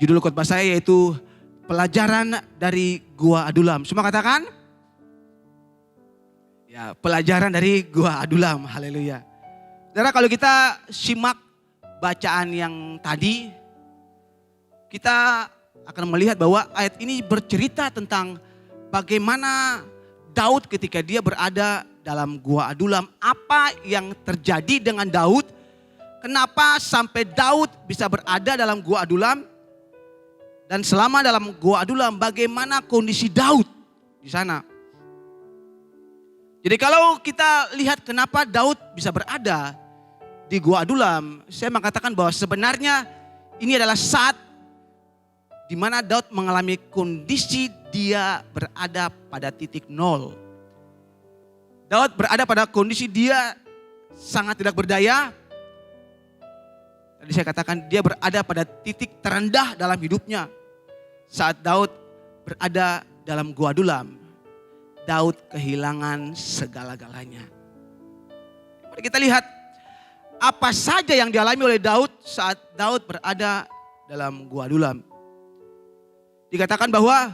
Judul khotbah saya yaitu pelajaran dari Gua Adulam. Semua katakan? Ya, pelajaran dari Gua Adulam. Haleluya. Saudara, kalau kita simak bacaan yang tadi, kita akan melihat bahwa ayat ini bercerita tentang bagaimana Daud ketika dia berada dalam Gua Adulam. Apa yang terjadi dengan Daud? Kenapa sampai Daud bisa berada dalam Gua Adulam? Dan selama dalam Gua Adulam, bagaimana kondisi Daud di sana? Jadi kalau kita lihat kenapa Daud bisa berada di Gua Adulam, saya mengatakan bahwa sebenarnya ini adalah saat di mana Daud mengalami kondisi dia berada pada titik nol. Daud berada pada kondisi dia sangat tidak berdaya. Tadi saya katakan dia berada pada titik terendah dalam hidupnya. Saat Daud berada dalam Gua Adulam, Daud kehilangan segala-galanya. Mari kita lihat apa saja yang dialami oleh Daud saat Daud berada dalam Gua Adulam. Dikatakan bahwa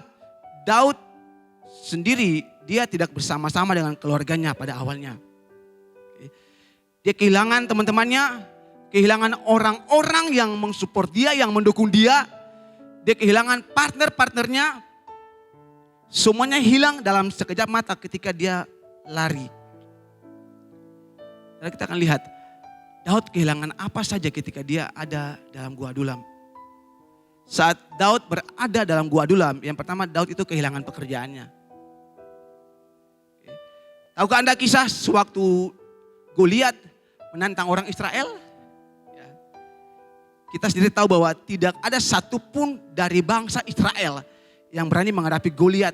Daud sendiri dia tidak bersama-sama dengan keluarganya pada awalnya. Dia kehilangan teman-temannya, kehilangan orang-orang yang mensupport dia, yang mendukung dia. Dia kehilangan partner-partnernya. Semuanya hilang dalam sekejap mata ketika dia lari. Dan kita akan lihat Daud kehilangan apa saja ketika dia ada dalam Gua Adulam. Saat Daud berada dalam Gua Adulam, yang pertama Daud itu kehilangan pekerjaannya. Tahukah Anda kisah sewaktu Goliat menantang orang Israel? Kita sendiri tahu bahwa tidak ada satupun dari bangsa Israel yang berani menghadapi Goliat.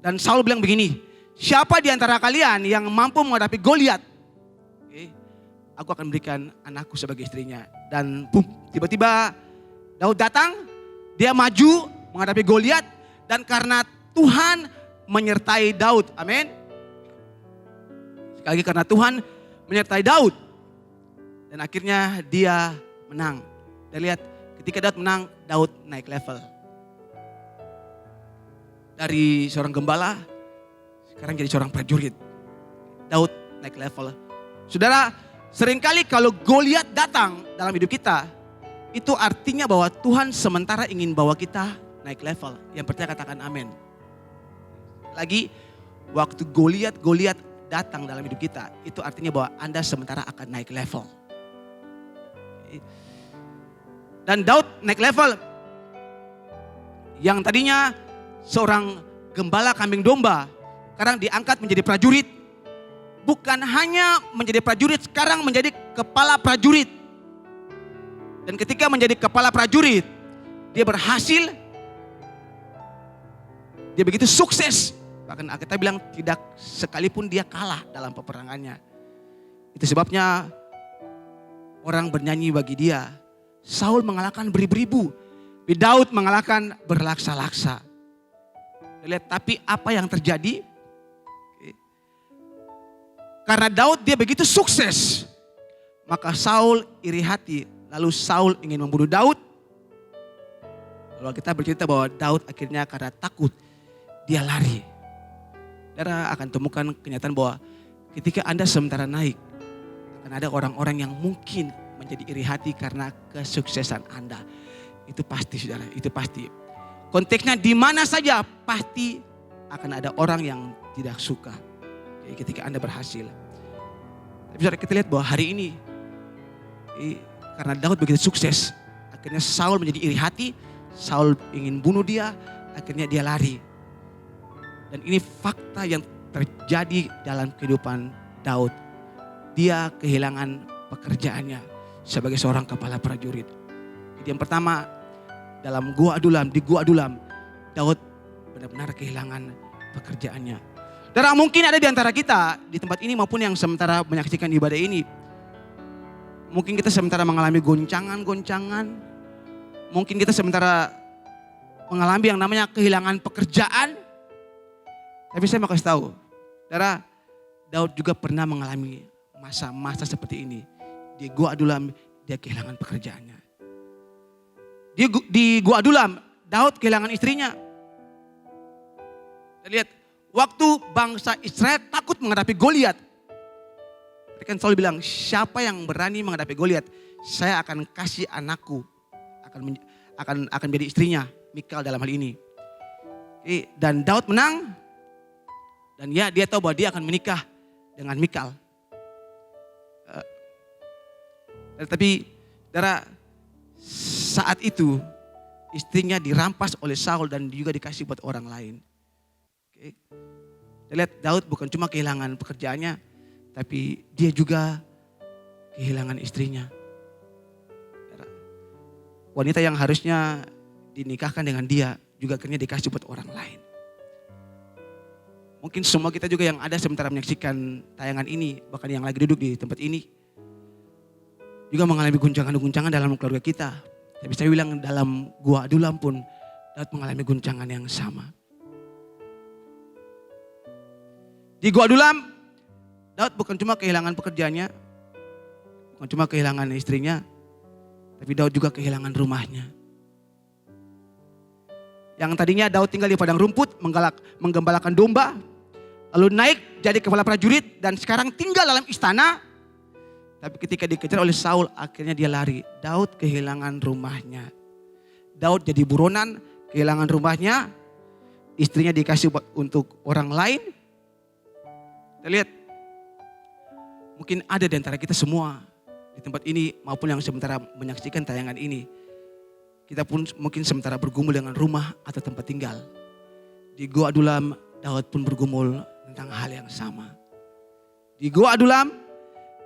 Dan Saul bilang begini, siapa di antara kalian yang mampu menghadapi Goliat? Aku akan berikan anakku sebagai istrinya. Dan tiba-tiba Daud datang, dia maju menghadapi Goliat. Dan karena Tuhan menyertai Daud, amin. Sekali lagi karena Tuhan menyertai Daud. Dan akhirnya dia menang. Dan lihat ketika Daud menang, Daud naik level. Dari seorang gembala, sekarang jadi seorang prajurit. Daud naik level. Saudara, seringkali kalau Goliat datang dalam hidup kita, itu artinya bahwa Tuhan sementara ingin bawa kita naik level. Yang percaya katakan amin. Lagi, waktu Goliat datang dalam hidup kita, itu artinya bahwa Anda sementara akan naik level. Dan Daud naik level. Yang tadinya seorang gembala kambing domba, sekarang diangkat menjadi prajurit. Bukan hanya menjadi prajurit, sekarang menjadi kepala prajurit. Dan ketika menjadi kepala prajurit, dia berhasil. Dia begitu sukses. Bahkan kita bilang tidak sekalipun dia kalah dalam peperangannya. Itu sebabnya orang bernyanyi bagi dia. Saul mengalahkan beribu-ribu, Daud mengalahkan berlaksa-laksa. Lihat, tapi apa yang terjadi? Karena Daud dia begitu sukses, maka Saul iri hati. Lalu Saul ingin membunuh Daud. Lalu kita bercerita bahwa Daud akhirnya karena takut, dia lari. Saudara akan temukan kenyataan bahwa ketika Anda sementara naik, akan ada orang-orang yang mungkin menjadi iri hati karena kesuksesan Anda. Itu pasti saudara, itu pasti. Konteksnya di mana saja pasti akan ada orang yang tidak suka. Jadi ketika Anda berhasil. Tapi saudara kita lihat bahwa hari ini, karena Daud begitu sukses, akhirnya Saul menjadi iri hati. Saul ingin bunuh dia, akhirnya dia lari. Dan ini fakta yang terjadi dalam kehidupan Daud. Dia kehilangan pekerjaannya sebagai seorang kepala prajurit. Jadi yang pertama, dalam Gua Adulam, di Gua Adulam, Daud benar-benar kehilangan pekerjaannya. Dan mungkin ada di antara kita di tempat ini maupun yang sementara menyaksikan ibadah ini, mungkin kita sementara mengalami goncangan-goncangan, mungkin kita sementara mengalami yang namanya kehilangan pekerjaan. Tapi saya mau kasih tahu, saudara, Daud juga pernah mengalami masa-masa seperti ini. Di Gua Adulam dia kehilangan pekerjaannya. Di Gua Adulam, Daud kehilangan istrinya. Kita lihat, waktu bangsa Israel takut menghadapi Goliat. Kan Saul bilang, siapa yang berani menghadapi Goliat, saya akan kasih anakku, akan menjadi istrinya, Mikal dalam hal ini. Dan Daud menang, dan ya dia tahu bahwa dia akan menikah dengan Mikal. Tapi saat itu istrinya dirampas oleh Saul dan juga dikasih buat orang lain. Kita lihat Daud bukan cuma kehilangan pekerjaannya, tapi dia juga kehilangan istrinya. Wanita yang harusnya dinikahkan dengan dia juga akhirnya dikasih buat orang lain. Mungkin semua kita juga yang ada sementara menyaksikan tayangan ini, bahkan yang lagi duduk di tempat ini, juga mengalami guncangan-guncangan dalam keluarga kita. Tapi saya bilang dalam Gua Adulam pun Daud mengalami guncangan yang sama. Di Gua Adulam, Daud bukan cuma kehilangan pekerjaannya, bukan cuma kehilangan istrinya, tapi Daud juga kehilangan rumahnya. Yang tadinya Daud tinggal di padang rumput, menggembalakan domba, lalu naik jadi kepala prajurit dan sekarang tinggal dalam istana. Tapi ketika dikejar oleh Saul, akhirnya dia lari. Daud kehilangan rumahnya. Daud jadi buronan, kehilangan rumahnya. Istrinya dikasih untuk orang lain. Kita lihat, mungkin ada di antara kita semua di tempat ini maupun yang sementara menyaksikan tayangan ini. Kita pun mungkin sementara bergumul dengan rumah atau tempat tinggal. Di Gua Adulam, Daud pun bergumul tentang hal yang sama. Di Gua Adulam,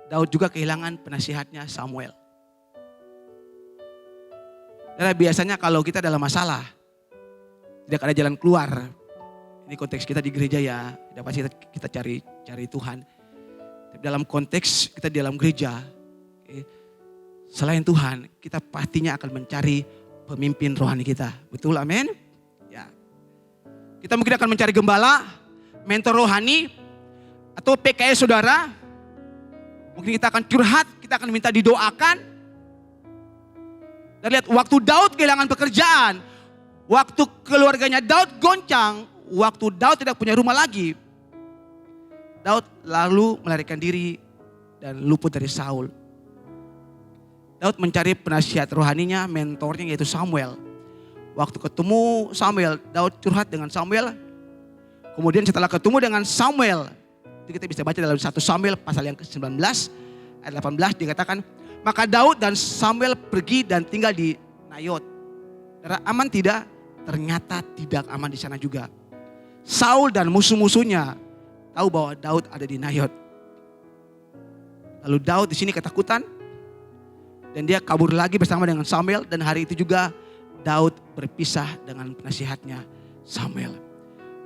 Daud juga kehilangan penasihatnya Samuel. Karena biasanya kalau kita dalam masalah, tidak ada jalan keluar. Ini konteks kita di gereja ya, tidak pasti kita cari Tuhan. Tapi dalam konteks kita di dalam gereja, selain Tuhan, kita pastinya akan mencari pemimpin rohani kita. Betul, amin? Ya. Kita mungkin akan mencari gembala, mentor rohani, atau PKS saudara. Mungkin kita akan curhat, kita akan minta didoakan. Dan lihat waktu Daud kehilangan pekerjaan, waktu keluarganya Daud goncang, waktu Daud tidak punya rumah lagi, Daud lalu melarikan diri dan luput dari Saul. Daud mencari penasihat rohaninya, mentornya yaitu Samuel. Waktu ketemu Samuel, Daud curhat dengan Samuel. Kemudian setelah ketemu dengan Samuel, itu kita bisa baca dalam 1 Samuel pasal yang ke-19 ayat 18 dikatakan, maka Daud dan Samuel pergi dan tinggal di Nayot. Karena aman tidak? Ternyata tidak aman di sana juga. Saul dan musuh-musuhnya tahu bahwa Daud ada di Nayot. Lalu Daud di sini ketakutan dan dia kabur lagi bersama dengan Samuel, dan hari itu juga Daud berpisah dengan penasihatnya Samuel.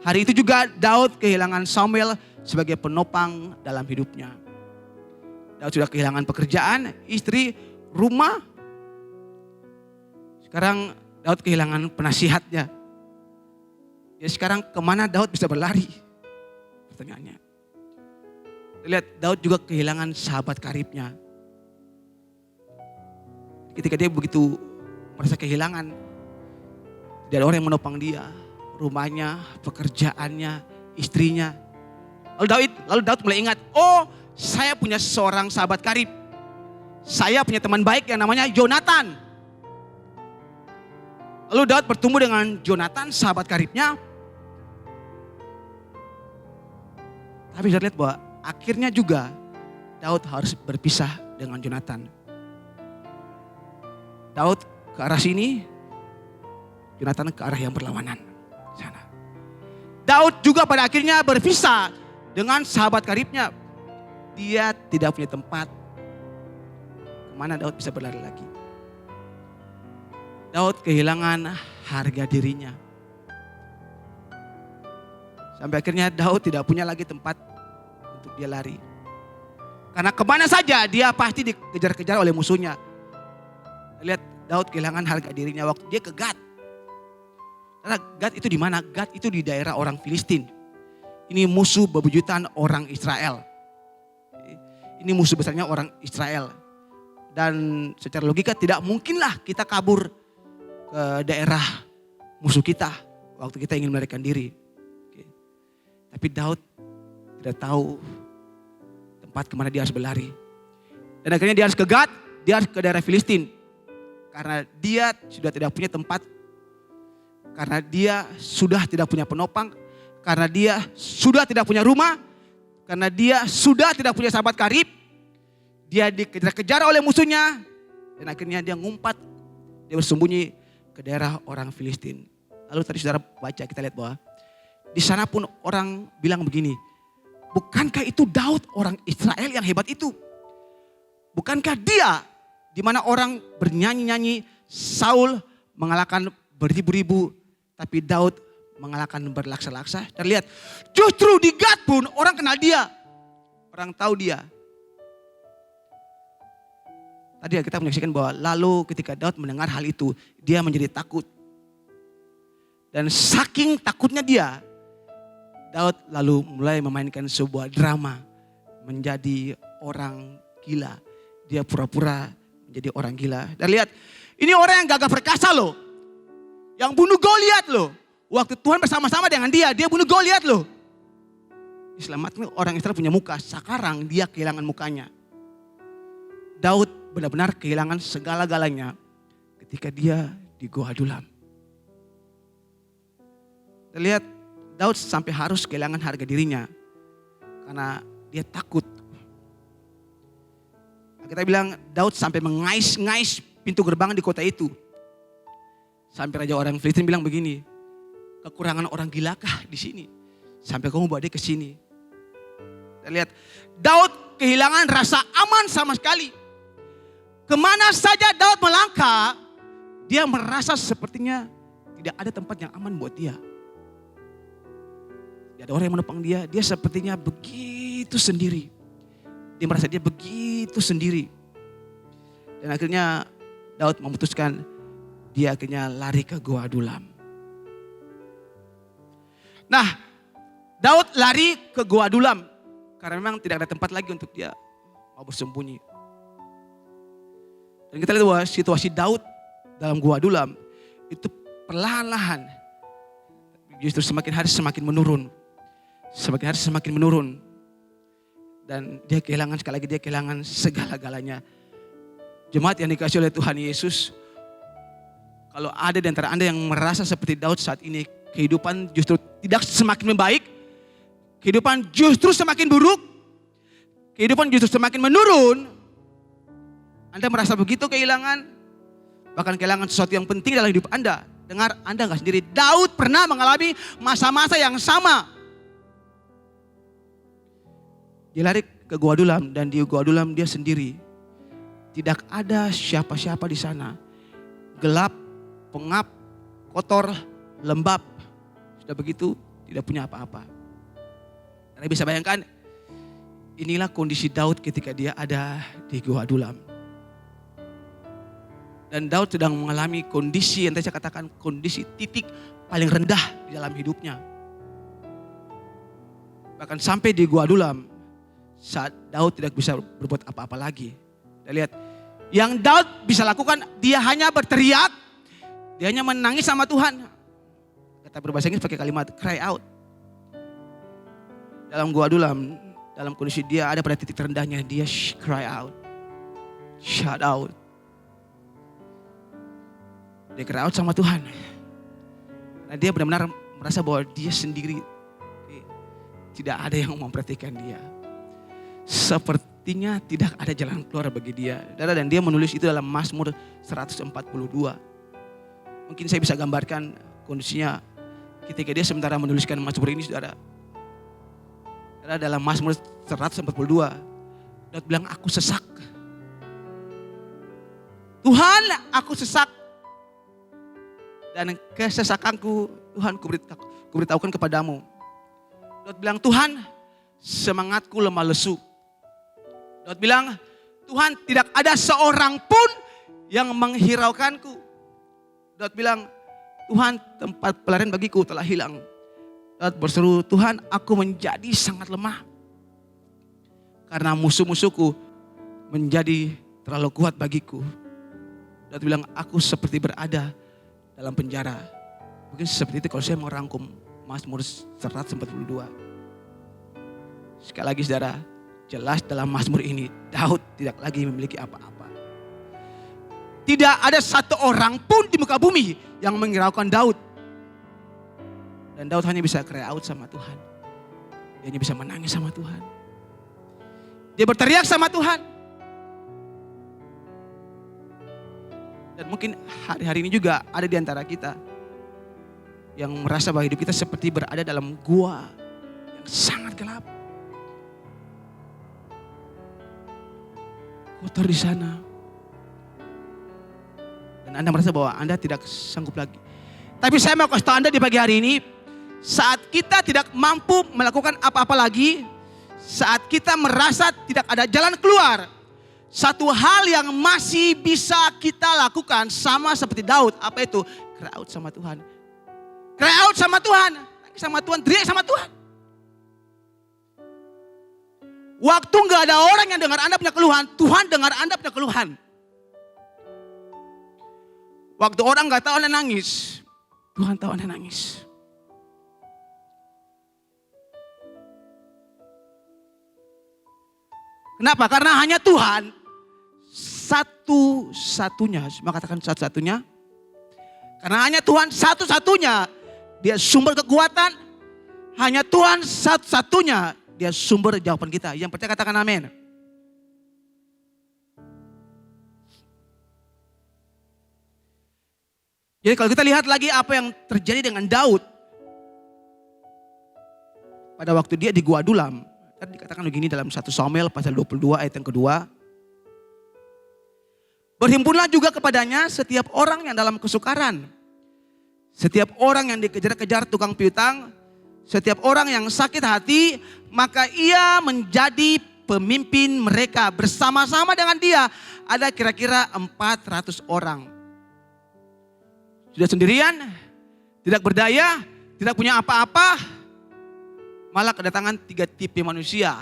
Hari itu juga Daud kehilangan Samuel sebagai penopang dalam hidupnya. Daud sudah kehilangan pekerjaan, istri, rumah. Sekarang Daud kehilangan penasihatnya. Ya sekarang kemana Daud bisa berlari? Pertanyaannya. Lihat Daud juga kehilangan sahabat karibnya. Ketika dia begitu merasa kehilangan, tidak ada orang yang menopang dia. Rumahnya, pekerjaannya, istrinya. Lalu Daud mulai ingat, oh saya punya seorang sahabat karib. Saya punya teman baik yang namanya Jonatan. Lalu Daud bertemu dengan Jonatan, sahabat karibnya. Tapi saya lihat bahwa akhirnya juga Daud harus berpisah dengan Jonatan. Daud ke arah sini, Jonatan ke arah yang berlawanan sana. Daud juga pada akhirnya berpisah dengan sahabat karibnya. Dia tidak punya tempat kemana Daud bisa berlari lagi. Daud kehilangan harga dirinya. Sampai akhirnya Daud tidak punya lagi tempat untuk dia lari. Karena kemana saja dia pasti dikejar-kejar oleh musuhnya. Lihat Daud kehilangan harga dirinya waktu dia ke Gad. Karena Gad itu di mana? Gad itu di daerah orang Filistin. Ini musuh bebuyutan orang Israel. Ini musuh besarnya orang Israel. Dan secara logika tidak mungkinlah kita kabur ke daerah musuh kita waktu kita ingin melarikan diri. Oke. Tapi Daud tidak tahu tempat kemana dia harus berlari. Dan akhirnya dia harus ke Gad, dia harus ke daerah Filistin. Karena dia sudah tidak punya tempat, karena dia sudah tidak punya penopang, karena dia sudah tidak punya rumah, karena dia sudah tidak punya sahabat karib. Dia dikejar-kejar oleh musuhnya dan akhirnya dia ngumpat, dia bersembunyi ke daerah orang Filistin. Lalu tadi saudara baca, kita lihat bahwa di sana pun orang bilang begini, bukankah itu Daud orang Israel yang hebat itu? Bukankah dia di mana orang bernyanyi-nyanyi, Saul mengalahkan beribu-ribu, tapi Daud mengalahkan berlaksa-laksa. Dan lihat, justru di Gad pun orang kenal dia, orang tahu dia. Tadi kita menyaksikan bahwa lalu ketika Daud mendengar hal itu, dia menjadi takut. Dan saking takutnya dia, Daud lalu mulai memainkan sebuah drama, menjadi orang gila. Dia pura-pura menjadi orang gila. Dan lihat, ini orang yang gagah perkasa loh. Yang bunuh Goliat loh. Waktu Tuhan bersama-sama dengan dia bunuh Goliat loh. Diselamatkan orang Israel punya muka, sekarang dia kehilangan mukanya. Daud benar-benar kehilangan segala-galanya ketika dia di Gua Adulam. Kita lihat Daud sampai harus kehilangan harga dirinya karena dia takut. Kita bilang Daud sampai mengais-ngais pintu gerbang di kota itu. Sampai raja orang Filistin bilang begini, kekurangan orang gilakah di sini? Sampai kamu bawa dia ke sini. Kita lihat Daud kehilangan rasa aman sama sekali. Kemana saja Daud melangkah, dia merasa sepertinya tidak ada tempat yang aman buat dia. Tidak ada orang yang menopang dia, dia sepertinya begitu sendiri. Dia merasa dia begitu sendiri. Dan akhirnya Daud memutuskan, dia akhirnya lari ke Gua Adulam. Nah, Daud lari ke Gua Adulam karena memang tidak ada tempat lagi untuk dia mau bersembunyi. Dan kita lihat bahwa situasi Daud dalam Gua Adulam itu perlahan-lahan justru semakin hari semakin menurun. Semakin hari semakin menurun. Dan dia kehilangan, sekali lagi dia kehilangan segala-galanya. Jemaat yang dikasihi oleh Tuhan Yesus, kalau ada di antara Anda yang merasa seperti Daud saat ini, kehidupan justru tidak semakin membaik, kehidupan justru semakin buruk, kehidupan justru semakin menurun, Anda merasa begitu kehilangan, bahkan kehilangan sesuatu yang penting dalam hidup Anda. Dengar, Anda gak sendiri. Daud pernah mengalami masa-masa yang sama. Dia lari ke Gua Adulam dan di Gua Adulam dia sendiri. Tidak ada siapa-siapa di sana. Gelap, pengap, kotor, lembab. Sudah begitu tidak punya apa-apa. Anda bisa bayangkan, inilah kondisi Daud ketika dia ada di Gua Adulam. Dan Daud sedang mengalami kondisi yang tadi saya katakan, kondisi titik paling rendah di dalam hidupnya. Bahkan sampai di Gua Adulam, saat Daud tidak bisa berbuat apa-apa lagi. Kita lihat, yang Daud bisa lakukan, dia hanya berteriak, dia hanya menangis sama Tuhan. Kata berbahasa Inggris pakai kalimat cry out. Dalam Gua Adulam, dalam kondisi dia ada pada titik terendahnya, dia cry out, shout out. Dia cry out sama Tuhan. Nah, dia benar-benar merasa bahwa dia sendiri, tidak ada yang memperhatikan dia. Sepertinya tidak ada jalan keluar bagi dia. Dan dia menulis itu dalam Mazmur 142. Mungkin saya bisa gambarkan kondisinya ketika dia sementara menuliskan Mazmur ini, saudara. Dalam Mazmur 142, Daud bilang, aku sesak. Tuhan, aku sesak. Dan kesesakanku, Tuhan, kuberitahukan kepadamu. Daud bilang, Tuhan, semangatku lemah lesu. Daud bilang, Tuhan, tidak ada seorang pun yang menghiraukanku. Daud bilang, Tuhan, tempat pelarian bagiku telah hilang. Daud berseru, Tuhan, aku menjadi sangat lemah. Karena musuh-musuhku menjadi terlalu kuat bagiku. Daud bilang, aku seperti berada dalam penjara. Mungkin seperti itu kalau saya mau rangkum Mazmur 142. Sekali lagi saudara, jelas dalam Mazmur ini Daud tidak lagi memiliki apa-apa. Tidak ada satu orang pun di muka bumi yang menghiraukan Daud. Dan Daud hanya bisa cry out sama Tuhan. Dia hanya bisa menangis sama Tuhan. Dia berteriak sama Tuhan. Dan mungkin hari-hari ini juga ada di antara kita yang merasa bahwa hidup kita seperti berada dalam gua yang sangat gelap. Kotor di sana. Dan Anda merasa bahwa Anda tidak sanggup lagi. Tapi saya mau kasih tahu Anda di pagi hari ini, saat kita tidak mampu melakukan apa-apa lagi, saat kita merasa tidak ada jalan keluar, satu hal yang masih bisa kita lakukan sama seperti Daud, apa itu? Cry out sama Tuhan. Cry out sama Tuhan, nangis sama Tuhan, teriak sama Tuhan. Waktu gak ada orang yang dengar Anda punya keluhan, Tuhan dengar Anda punya keluhan. Waktu orang gak tahu Anda nangis, Tuhan tahu Anda nangis. Kenapa? Karena hanya Tuhan satu-satunya, semua katakan satu-satunya. Karena hanya Tuhan satu-satunya, Dia sumber kekuatan. Hanya Tuhan satu-satunya, Dia sumber jawaban kita. Yang percaya katakan amin. Jadi kalau kita lihat lagi apa yang terjadi dengan Daud. Pada waktu dia di Gua Adulam. Tadi dikatakan begini dalam 1 Samuel pasal 22 ayat yang kedua. Berhimpunlah juga kepadanya setiap orang yang dalam kesukaran. Setiap orang yang dikejar-kejar tukang piutang. Setiap orang yang sakit hati. Maka ia menjadi pemimpin mereka. Bersama-sama dengan dia ada kira-kira 400 orang. Sudah sendirian, tidak berdaya, tidak punya apa-apa. Malah kedatangan 3 tipe manusia.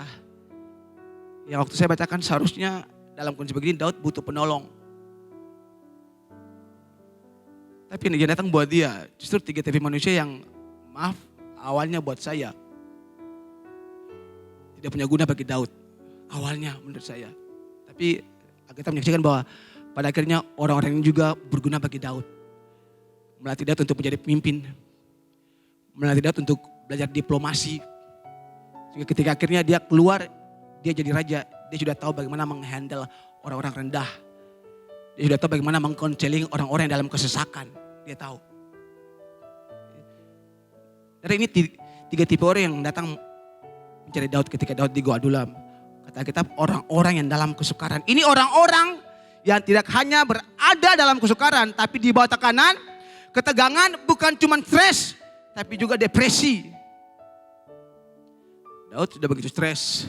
Yang waktu saya bacakan seharusnya dalam kondisi begini Daud butuh penolong. Tapi yang datang buat dia justru 3 tipe manusia yang maaf awalnya buat saya. Tidak punya guna bagi Daud. Awalnya menurut saya. Tapi kita menyaksikan bahwa pada akhirnya orang-orang ini juga berguna bagi Daud. Melatih Daud untuk menjadi pemimpin. Melatih Daud untuk belajar diplomasi. Sehingga ketika akhirnya dia keluar, dia jadi raja. Dia sudah tahu bagaimana menghandle orang-orang rendah. Dia sudah tahu bagaimana mengkonseling orang-orang yang dalam kesesakan. Dia tahu. Dari ini 3 tipe orang yang datang mencari Daud ketika Daud di Gua Adulam. Kata kitab orang-orang yang dalam kesukaran. Ini orang-orang yang tidak hanya berada dalam kesukaran, tapi di bawah tekanan, ketegangan, bukan cuma stres, tapi juga depresi. Daud sudah begitu stres,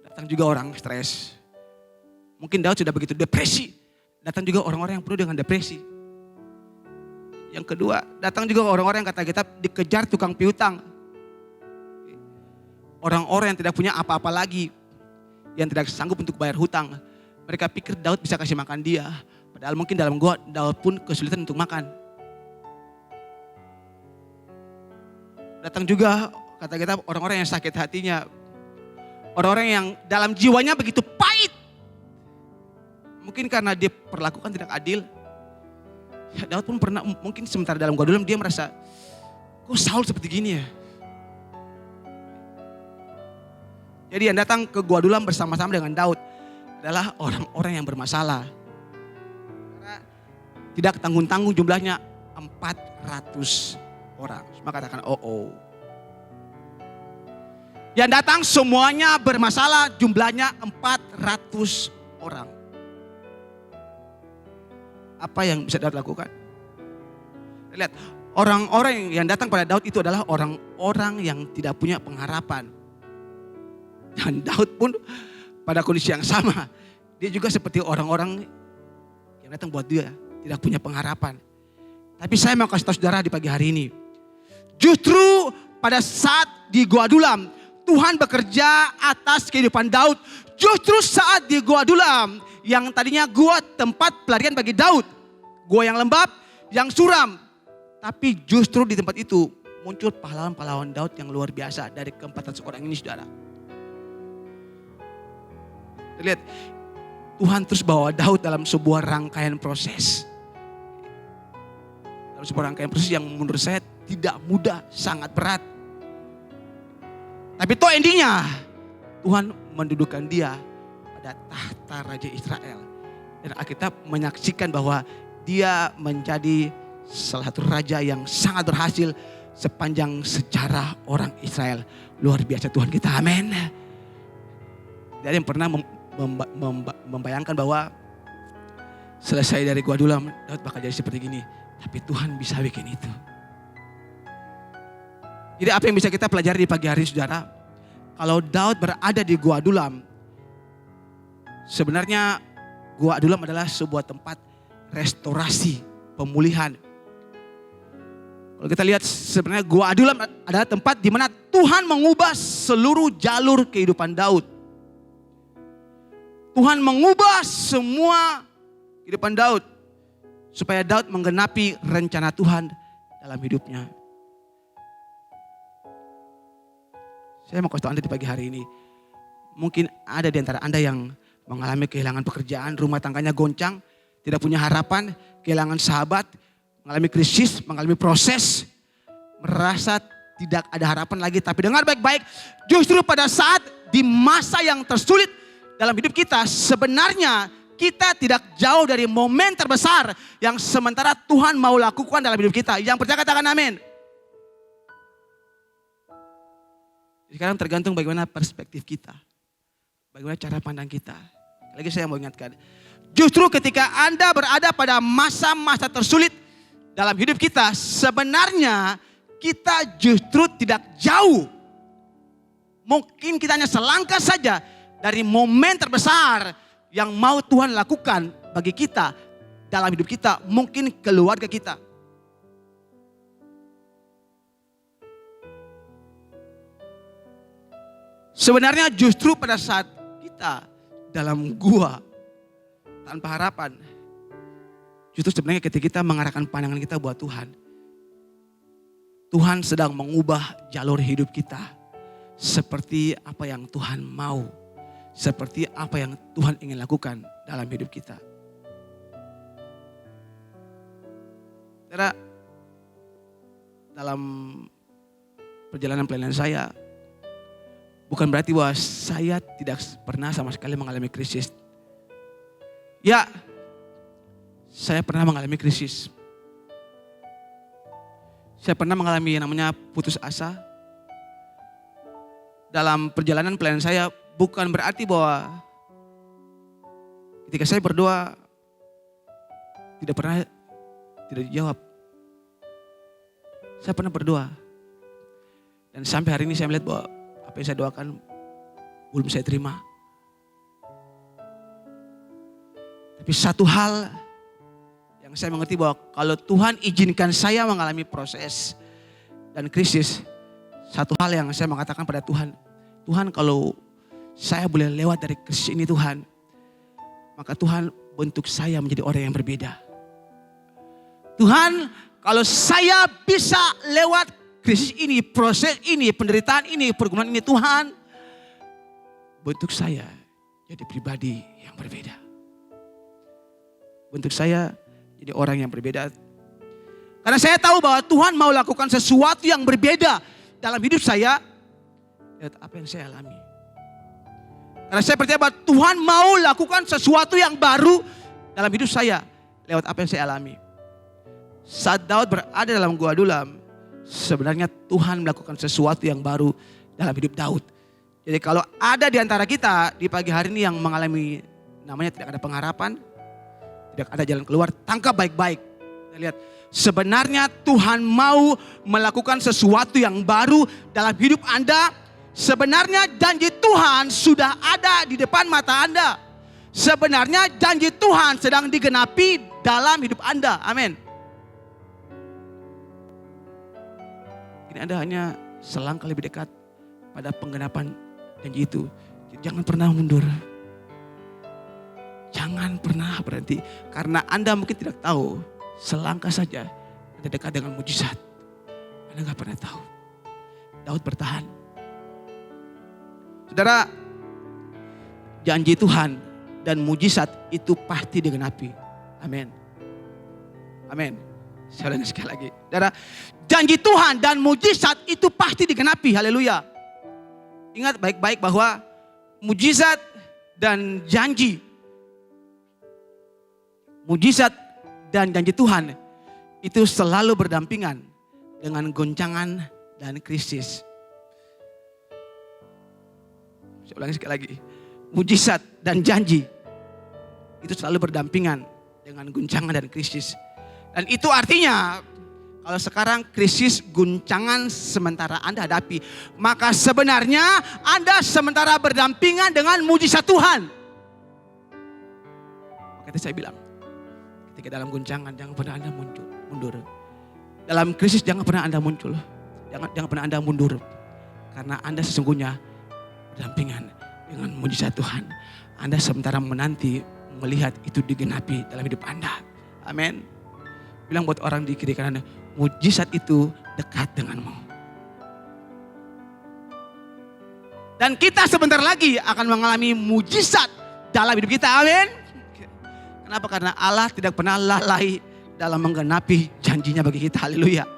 datang juga orang stres. Mungkin Daud sudah begitu depresi, datang juga orang-orang yang penuh dengan depresi. Yang kedua, datang juga orang-orang yang kata kitab dikejar tukang piutang. Orang-orang yang tidak punya apa-apa lagi, yang tidak sanggup untuk bayar hutang. Mereka pikir Daud bisa kasih makan dia, padahal mungkin dalam gua Daud pun kesulitan untuk makan. Datang juga kata kita orang-orang yang sakit hatinya. Orang-orang yang dalam jiwanya begitu pahit. Mungkin karena dia perlakukan tidak adil. Ya, Daud pun pernah mungkin sementara dalam Gua Adulam dia merasa, kok Saul seperti gini ya. Jadi yang datang ke Gua Adulam bersama-sama dengan Daud adalah orang-orang yang bermasalah. Karena tidak tanggung-tanggung jumlahnya 400 orang. Semua katakan oh. Yang datang semuanya bermasalah, jumlahnya 400 orang. Apa yang bisa Daud lakukan? Lihat, orang-orang yang datang pada Daud itu adalah orang-orang yang tidak punya pengharapan. Dan Daud pun pada kondisi yang sama. Dia juga seperti orang-orang yang datang buat dia, tidak punya pengharapan. Tapi saya mau kasih tahu saudara di pagi hari ini. Justru pada saat di Gua Adulam, Tuhan bekerja atas kehidupan Daud. Justru saat di Gua Adulam, yang tadinya gua tempat pelarian bagi Daud. Gua yang lembab, yang suram. Tapi justru di tempat itu muncul pahlawan-pahlawan Daud yang luar biasa dari ke-400 orang ini, saudara. Lihat, Tuhan terus bawa Daud dalam sebuah rangkaian proses. Dalam sebuah rangkaian proses yang menurut saya tidak mudah, sangat berat. Tapi toh endingnya, Tuhan mendudukan dia pada tahta Raja Israel. Dan Alkitab menyaksikan bahwa dia menjadi salah satu raja yang sangat berhasil sepanjang sejarah orang Israel. Luar biasa Tuhan kita, amin. Tidak ada yang pernah membayangkan bahwa selesai dari Gua Adulam, Daud bakal jadi seperti gini. Tapi Tuhan bisa bikin itu. Jadi apa yang bisa kita pelajari di pagi hari, saudara? Kalau Daud berada di Gua Adulam, sebenarnya Gua Adulam adalah sebuah tempat restorasi, pemulihan. Kalau kita lihat sebenarnya Gua Adulam adalah tempat di mana Tuhan mengubah seluruh jalur kehidupan Daud. Tuhan mengubah semua kehidupan Daud supaya Daud menggenapi rencana Tuhan dalam hidupnya. Saya mau kasih tahu Anda di pagi hari ini, mungkin ada di antara Anda yang mengalami kehilangan pekerjaan, rumah tangganya goncang, tidak punya harapan, kehilangan sahabat, mengalami krisis, mengalami proses, merasa tidak ada harapan lagi. Tapi dengar baik-baik, justru pada saat di masa yang tersulit dalam hidup kita, sebenarnya kita tidak jauh dari momen terbesar yang sementara Tuhan mau lakukan dalam hidup kita. Yang percaya katakan amin. Sekarang tergantung bagaimana perspektif kita, bagaimana cara pandang kita. Lagi saya mau ingatkan, justru ketika Anda berada pada masa-masa tersulit dalam hidup kita, sebenarnya kita justru tidak jauh. Mungkin kita hanya selangkah saja dari momen terbesar yang mau Tuhan lakukan bagi kita dalam hidup kita, mungkin keluarga kita. Sebenarnya justru pada saat kita dalam gua tanpa harapan, justru sebenarnya ketika kita mengarahkan pandangan kita buat Tuhan, Tuhan sedang mengubah jalur hidup kita seperti apa yang Tuhan mau, seperti apa yang Tuhan ingin lakukan dalam hidup kita. Saudara, dalam perjalanan pelayanan saya, bukan berarti bahwa saya tidak pernah sama sekali mengalami krisis. Ya, saya pernah mengalami krisis. Saya pernah mengalami yang namanya putus asa. Dalam perjalanan pelayanan saya, bukan berarti bahwa ketika saya berdoa tidak dijawab. Saya pernah berdoa. Dan sampai hari ini saya melihat bahwa apa yang saya doakan belum saya terima. Tapi satu hal yang saya mengerti bahwa kalau Tuhan izinkan saya mengalami proses dan krisis, satu hal yang saya mengatakan pada Tuhan, Tuhan kalau saya boleh lewat dari krisis ini Tuhan, maka Tuhan bentuk saya menjadi orang yang berbeda. Tuhan, kalau saya bisa lewat krisis ini, proses ini, penderitaan ini, pergumulan ini, Tuhan, bentuk saya jadi pribadi yang berbeda. Bentuk saya jadi orang yang berbeda. Karena saya tahu bahwa Tuhan mau lakukan sesuatu yang berbeda dalam hidup saya. Lihat apa yang saya alami. Karena saya percaya bahwa Tuhan mau lakukan sesuatu yang baru dalam hidup saya lewat apa yang saya alami. Saat Daud berada dalam Gua Adulam, sebenarnya Tuhan melakukan sesuatu yang baru dalam hidup Daud. Jadi kalau ada di antara kita di pagi hari ini yang mengalami namanya tidak ada pengharapan, tidak ada jalan keluar, tangkap baik-baik. Kita lihat, sebenarnya Tuhan mau melakukan sesuatu yang baru dalam hidup Anda. Sebenarnya janji Tuhan sudah ada di depan mata Anda. Sebenarnya janji Tuhan sedang digenapi dalam hidup Anda. Amin. Ini Anda hanya selangkah lebih dekat pada penggenapan janji itu. Jangan pernah mundur. Jangan pernah berhenti. Karena Anda mungkin tidak tahu, selangkah saja Anda dekat dengan mujizat. Anda gak pernah tahu. Daud bertahan. Saudara, janji Tuhan dan mujizat itu pasti digenapi. Amin. Amin. Saya ulangi sekali lagi. Saudara, janji Tuhan dan mujizat itu pasti digenapi. Haleluya. Ingat baik-baik bahwa mujizat dan janji. Mujizat dan janji Tuhan itu selalu berdampingan dengan goncangan dan krisis. Saya ulangi sekali lagi. Mujizat dan janji itu selalu berdampingan dengan guncangan dan krisis. Dan itu artinya kalau sekarang krisis guncangan sementara Anda hadapi, maka sebenarnya Anda sementara berdampingan dengan mujizat Tuhan. Makanya saya bilang, ketika dalam guncangan jangan pernah Anda mundur. Dalam krisis jangan pernah Anda muncul. Jangan pernah Anda mundur. Karena Anda sesungguhnya berdampingan dengan mujizat Tuhan. Anda sementara menanti melihat itu digenapi dalam hidup Anda. Amin. Bilang buat orang di kiri kanan, mujizat itu dekat denganmu. Dan kita sebentar lagi akan mengalami mujizat dalam hidup kita. Amin. Kenapa? Karena Allah tidak pernah lalai dalam menggenapi janjinya bagi kita. Haleluya.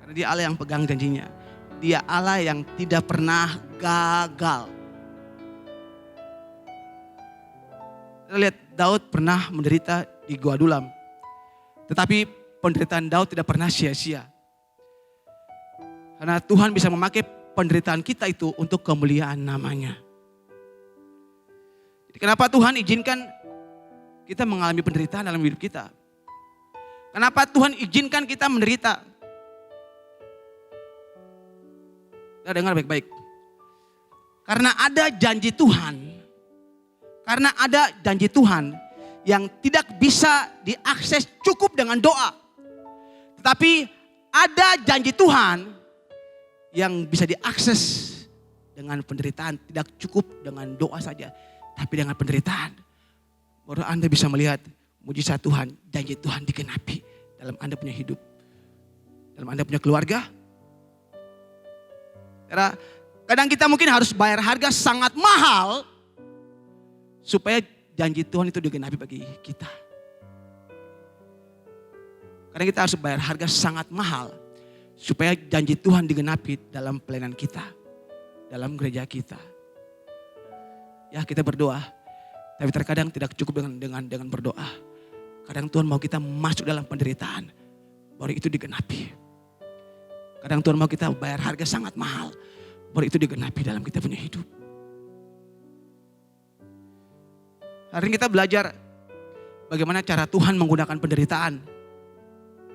Karena dia Allah yang pegang janjinya. Dia Allah yang tidak pernah gagal. Kita lihat Daud pernah menderita di Gua Adulam. Tetapi penderitaan Daud tidak pernah sia-sia. Karena Tuhan bisa memakai penderitaan kita itu untuk kemuliaan namanya. Jadi kenapa Tuhan izinkan kita mengalami penderitaan dalam hidup kita? Kenapa Tuhan izinkan kita menderita? Kita dengar baik-baik. Karena ada janji Tuhan. Karena ada janji Tuhan yang tidak bisa diakses cukup dengan doa. Tetapi ada janji Tuhan yang bisa diakses dengan penderitaan. Tidak cukup dengan doa saja, tapi dengan penderitaan. Baru Anda bisa melihat mujizat Tuhan, janji Tuhan digenapi dalam Anda punya hidup. Dalam Anda punya keluarga. Karena kadang kita mungkin harus bayar harga sangat mahal supaya janji Tuhan itu digenapi bagi kita. Karena kita harus bayar harga sangat mahal supaya janji Tuhan digenapi dalam pelayanan kita, dalam gereja kita. Ya, kita berdoa, tapi terkadang tidak cukup dengan berdoa. Kadang Tuhan mau kita masuk dalam penderitaan, baru itu digenapi. Kadang Tuhan mau kita bayar harga sangat mahal, baru itu digenapi dalam kita punya hidup. Hari ini kita belajar bagaimana cara Tuhan menggunakan penderitaan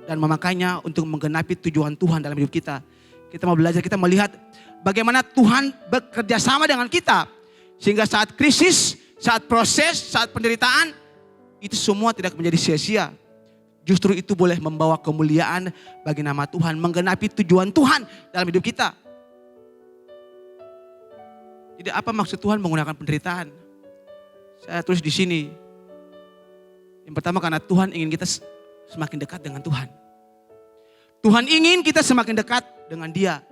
dan memakainya untuk menggenapi tujuan Tuhan dalam hidup kita. Kita mau belajar, kita melihat bagaimana Tuhan bekerja sama dengan kita. Sehingga saat krisis, saat proses, saat penderitaan, itu semua tidak menjadi sia-sia. Justru itu boleh membawa kemuliaan bagi nama Tuhan, menggenapi tujuan Tuhan dalam hidup kita. Jadi apa maksud Tuhan menggunakan penderitaan? Saya tulis di sini. Yang pertama karena Tuhan ingin kita semakin dekat dengan Tuhan. Tuhan ingin kita semakin dekat dengan Dia.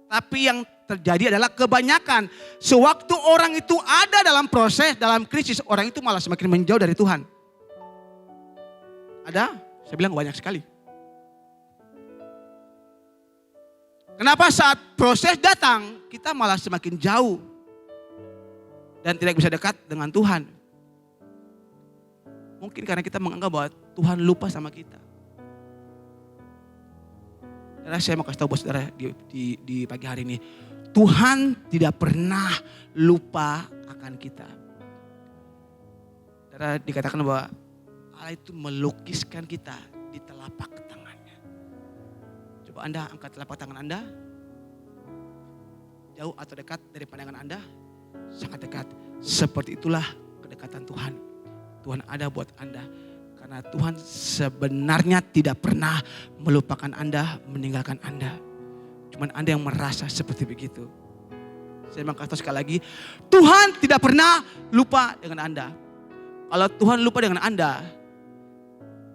Tapi yang terjadi adalah kebanyakan sewaktu orang itu ada dalam proses, dalam krisis, orang itu malah semakin menjauh dari Tuhan. Ada? Saya bilang banyak sekali. Kenapa saat proses datang kita malah semakin jauh dan tidak bisa dekat dengan Tuhan? Mungkin karena kita menganggap bahwa Tuhan lupa sama kita. Saudara, saya mau kasih tahu buat saudara di pagi hari ini. Tuhan tidak pernah lupa akan kita. Saudara, dikatakan bahwa Allah itu melukiskan kita di telapak tangannya. Coba Anda angkat telapak tangan Anda. Jauh atau dekat dari pandangan Anda? Sangat dekat. Seperti itulah kedekatan Tuhan. Tuhan ada buat Anda. Karena Tuhan sebenarnya tidak pernah melupakan Anda, meninggalkan Anda. Cuman Anda yang merasa seperti begitu. Saya mau kata sekali lagi, Tuhan tidak pernah lupa dengan Anda. Kalau Tuhan lupa dengan Anda,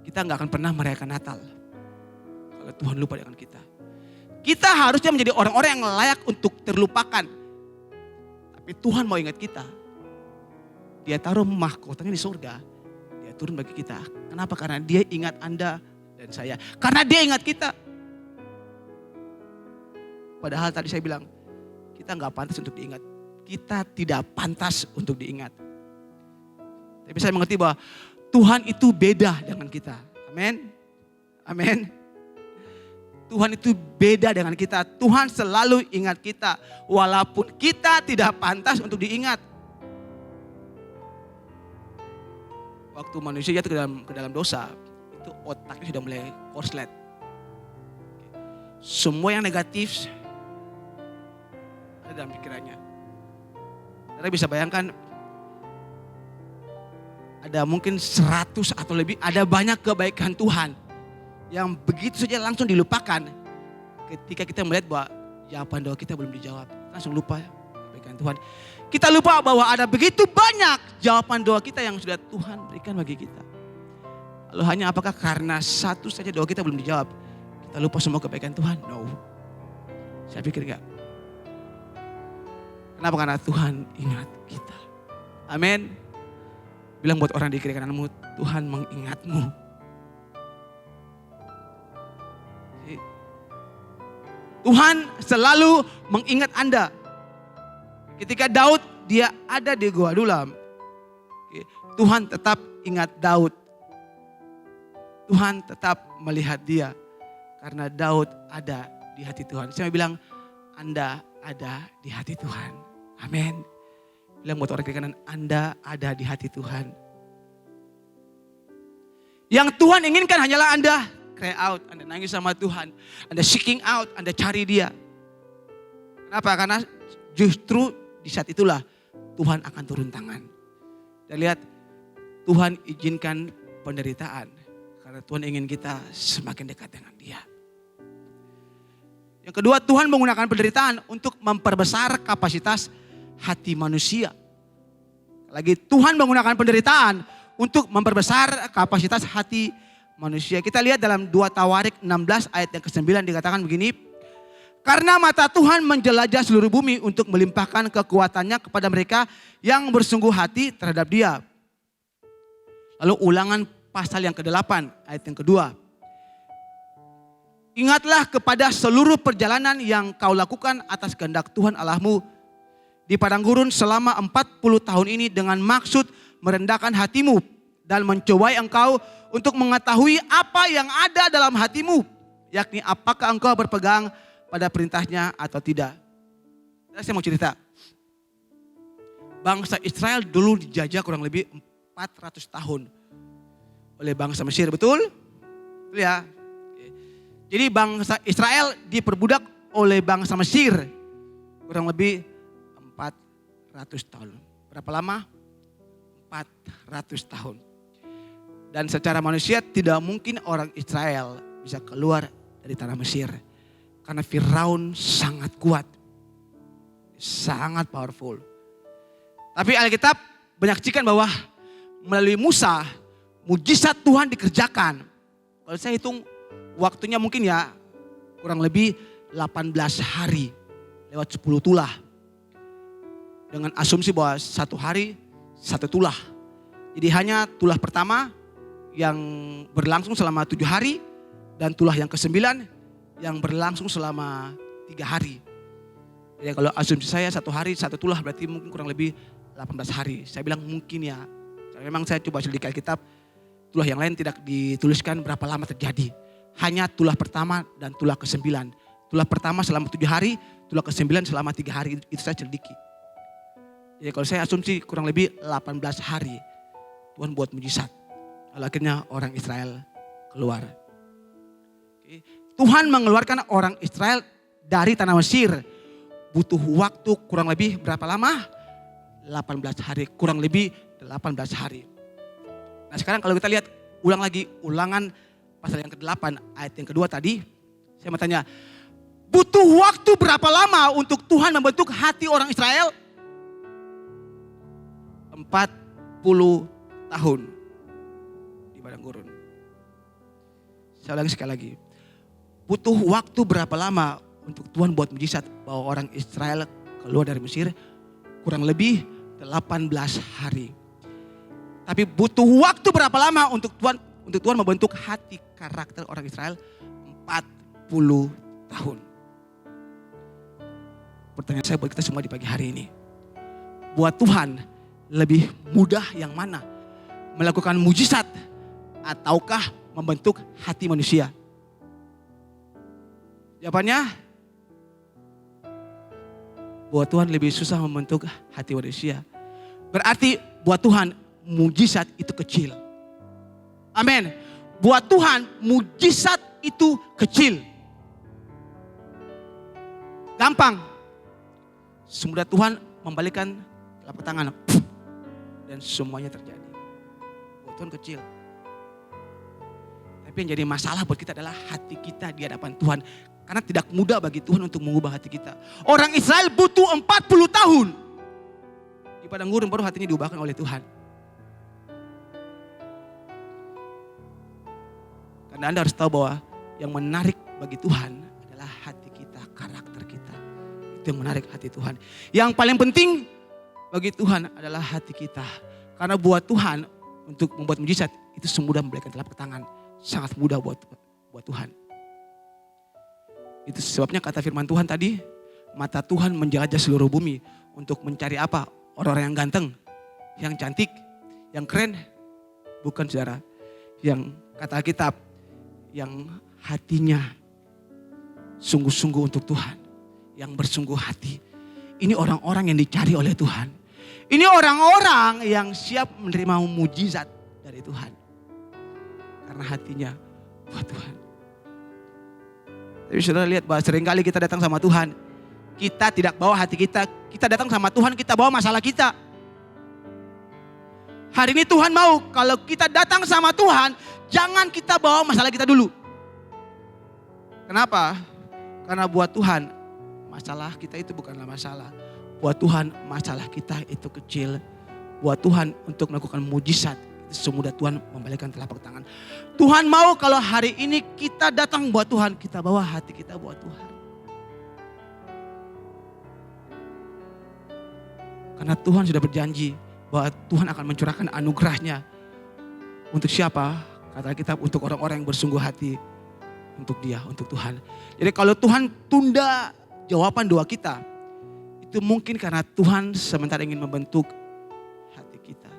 kita nggak akan pernah merayakan Natal. Kalau Tuhan lupa dengan kita. Kita harusnya menjadi orang-orang yang layak untuk terlupakan. Tapi Tuhan mau ingat kita. Dia taruh mahkotanya di surga. Dia turun bagi kita. Kenapa? Karena dia ingat Anda dan saya. Karena dia ingat kita. Padahal tadi saya bilang, kita nggak pantas untuk diingat. Kita tidak pantas untuk diingat. Tapi saya mengerti bahwa Tuhan itu beda dengan kita. Amin. Amin. Tuhan itu beda dengan kita. Tuhan selalu ingat kita. Walaupun kita tidak pantas untuk diingat. Waktu manusia jatuh ke dalam dosa, itu otaknya sudah mulai korslet. Semua yang negatif ada dalam pikirannya. Anda bisa bayangkan, ada mungkin 100 atau lebih, ada banyak kebaikan Tuhan yang begitu saja langsung dilupakan ketika kita melihat bahwa jawaban doa kita belum dijawab. Langsung lupa kebaikan Tuhan. Kita lupa bahwa ada begitu banyak jawaban doa kita yang sudah Tuhan berikan bagi kita. Lalu hanya apakah karena satu saja doa kita belum dijawab, kita lupa semua kebaikan Tuhan? No. Saya pikir enggak. Kenapa? Karena Tuhan ingat kita. Amin. Bilang buat orang di kiri kananmu, Tuhan mengingatmu. Tuhan selalu mengingat Anda. Ketika Daud dia ada di Gua Adulam, Tuhan tetap ingat Daud. Tuhan tetap melihat dia. Karena Daud ada di hati Tuhan. Saya bilang, Anda ada di hati Tuhan. Amin. Bilang buat orang kiri kanan, Anda ada di hati Tuhan. Yang Tuhan inginkan hanyalah Anda cry out, Anda nangis sama Tuhan, Anda seeking out, Anda cari dia. Kenapa? Karena justru di saat itulah Tuhan akan turun tangan. Dan lihat, Tuhan izinkan penderitaan karena Tuhan ingin kita semakin dekat dengan dia. Yang kedua, Tuhan menggunakan penderitaan untuk memperbesar kapasitas hati manusia. Lagi Tuhan menggunakan penderitaan untuk memperbesar kapasitas hati manusia. Kita lihat dalam 2 Tawarik 16 ayat yang ke-9 dikatakan begini. Karena mata Tuhan menjelajah seluruh bumi untuk melimpahkan kekuatannya kepada mereka yang bersungguh hati terhadap dia. Lalu Ulangan pasal yang ke-8 ayat yang kedua. Ingatlah kepada seluruh perjalanan yang kau lakukan atas kehendak Tuhan Allahmu di padang gurun selama 40 tahun ini dengan maksud merendahkan hatimu dan mencobai engkau untuk mengetahui apa yang ada dalam hatimu, yakni apakah engkau berpegang pada perintahnya atau tidak. Saya mau cerita. Bangsa Israel dulu dijajah kurang lebih 400 tahun oleh bangsa Mesir, betul? Betul ya? Jadi bangsa Israel diperbudak oleh bangsa Mesir kurang lebih 400 tahun. Berapa lama? 400 tahun. Dan secara manusia tidak mungkin orang Israel bisa keluar dari tanah Mesir. Karena Firaun sangat kuat. Sangat powerful. Tapi Alkitab menyaksikan bahwa melalui Musa, mujizat Tuhan dikerjakan. Kalau saya hitung waktunya mungkin ya kurang lebih 18 hari lewat 10 tulah. Dengan asumsi bahwa 1 hari 1 tulah. Jadi hanya tulah pertama yang berlangsung selama 7 hari dan tulah yang ke-9 yang berlangsung selama 3 hari. Jadi kalau asumsi saya 1 hari 1 tulah berarti mungkin kurang lebih 18 hari. Saya bilang mungkin ya. Memang saya coba selidiki Alkitab, tulah yang lain tidak dituliskan berapa lama terjadi. Hanya tulah pertama dan tulah ke-9. Tulah pertama selama 7 hari, tulah ke-9 selama 3 hari, itu saya selidiki. Jadi kalau saya asumsi kurang lebih 18 hari Tuhan buat mujizat. Lalu akhirnya orang Israel keluar. Tuhan mengeluarkan orang Israel dari tanah Mesir. Butuh waktu kurang lebih berapa lama? 18 hari, kurang lebih 18 hari. Nah sekarang kalau kita lihat ulang lagi Ulangan pasal yang ke-8 ayat yang kedua tadi. Saya mau tanya, butuh waktu berapa lama untuk Tuhan membentuk hati orang Israel? 40 tahun di padang gurun. Saya ulangi sekali lagi. Butuh waktu berapa lama untuk Tuhan buat mujizat bahwa orang Israel keluar dari Mesir? Kurang lebih 18 hari. Tapi butuh waktu berapa lama untuk Tuhan membentuk hati karakter orang Israel? 40 tahun. Pertanyaan saya buat kita semua di pagi hari ini. Buat Tuhan lebih mudah yang mana? Melakukan mujizat ataukah membentuk hati manusia? Jawabannya, buat Tuhan lebih susah membentuk hati manusia. Berarti buat Tuhan mujizat itu kecil. Amin. Buat Tuhan mujizat itu kecil. Gampang. Semudah Tuhan membalikkan telapak tangan. Dan semuanya terjadi. Buat Tuhan kecil. Tapi yang jadi masalah buat kita adalah hati kita di hadapan Tuhan. Karena tidak mudah bagi Tuhan untuk mengubah hati kita. Orang Israel butuh 40 tahun. Di padang gurun baru hatinya diubahkan oleh Tuhan. Karena Anda harus tahu bahwa yang menarik bagi Tuhan adalah hati kita, karakter kita. Itu yang menarik hati Tuhan. Yang paling penting bagi Tuhan adalah hati kita. Karena buat Tuhan untuk membuat mujizat itu semudah membalikan telapak tangan. Sangat mudah buat Tuhan. Itu sebabnya kata firman Tuhan tadi, mata Tuhan menjelajah seluruh bumi untuk mencari apa? Orang-orang yang ganteng, yang cantik, yang keren. Bukan saudara, yang kata Alkitab, yang hatinya sungguh-sungguh untuk Tuhan. Yang bersungguh hati. Ini orang-orang yang dicari oleh Tuhan. Ini orang-orang yang siap menerima mujizat dari Tuhan. Karena hatinya buat Tuhan. Tapi saudara lihat bahwa seringkali kita datang sama Tuhan. Kita tidak bawa hati kita. Kita datang sama Tuhan, kita bawa masalah kita. Hari ini Tuhan mau kalau kita datang sama Tuhan, jangan kita bawa masalah kita dulu. Kenapa? Karena buat Tuhan, masalah kita itu bukanlah masalah. Buat Tuhan, masalah kita itu kecil. Buat Tuhan untuk melakukan mujizat, semudah Tuhan membalikkan telapak tangan. Tuhan mau kalau hari ini kita datang buat Tuhan, kita bawa hati kita buat Tuhan. Karena Tuhan sudah berjanji bahwa Tuhan akan mencurahkan anugerahnya. Untuk siapa? Kata Alkitab, untuk orang-orang yang bersungguh hati. Untuk dia, untuk Tuhan. Jadi kalau Tuhan tunda jawaban doa kita, itu mungkin karena Tuhan sementara ingin membentuk hati kita.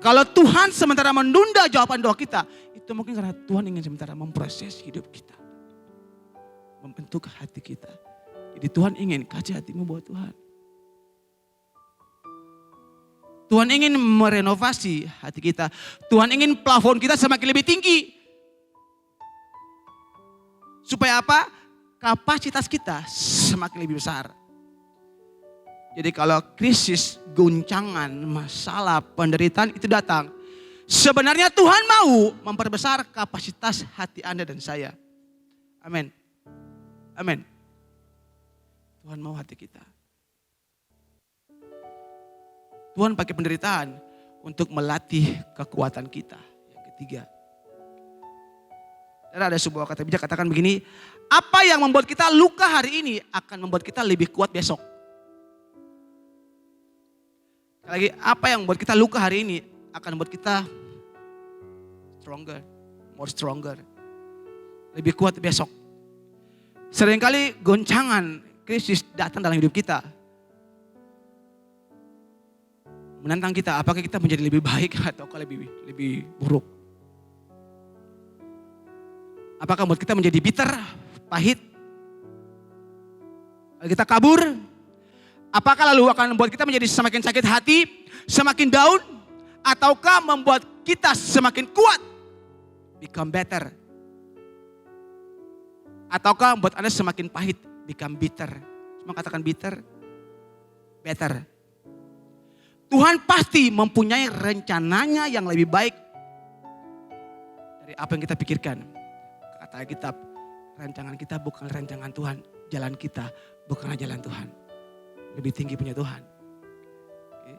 Kalau Tuhan sementara menunda jawaban doa kita, itu mungkin karena Tuhan ingin sementara memproses hidup kita. Membentuk hati kita. Jadi Tuhan ingin kasih hatimu buat Tuhan. Tuhan ingin merenovasi hati kita. Tuhan ingin plafon kita semakin lebih tinggi. Supaya apa? Kapasitas kita semakin lebih besar. Jadi kalau krisis, guncangan, masalah, penderitaan itu datang. Sebenarnya Tuhan mau memperbesar kapasitas hati Anda dan saya. Amin. Amin. Tuhan mau hati kita. Tuhan pakai penderitaan untuk melatih kekuatan kita. Yang ketiga. Dan ada sebuah kata bijak katakan begini. Apa yang membuat kita luka hari ini akan membuat kita lebih kuat besok. Lagi, apa yang membuat kita luka hari ini akan membuat kita stronger, more stronger. Lebih kuat besok. Seringkali goncangan, krisis datang dalam hidup kita. Menantang kita, apakah kita menjadi lebih baik atau lebih buruk. Apakah membuat kita menjadi bitter, pahit. Kalau kita kabur, apakah lalu akan membuat kita menjadi semakin sakit hati, semakin down, ataukah membuat kita semakin kuat, become better. Ataukah membuat Anda semakin pahit, become bitter. Cuma katakan bitter, better. Tuhan pasti mempunyai rencananya yang lebih baik dari apa yang kita pikirkan. Kata Alkitab, rancangan kita bukan rancangan Tuhan. Jalan kita bukanlah jalan Tuhan. Lebih tinggi punya Tuhan. Oke.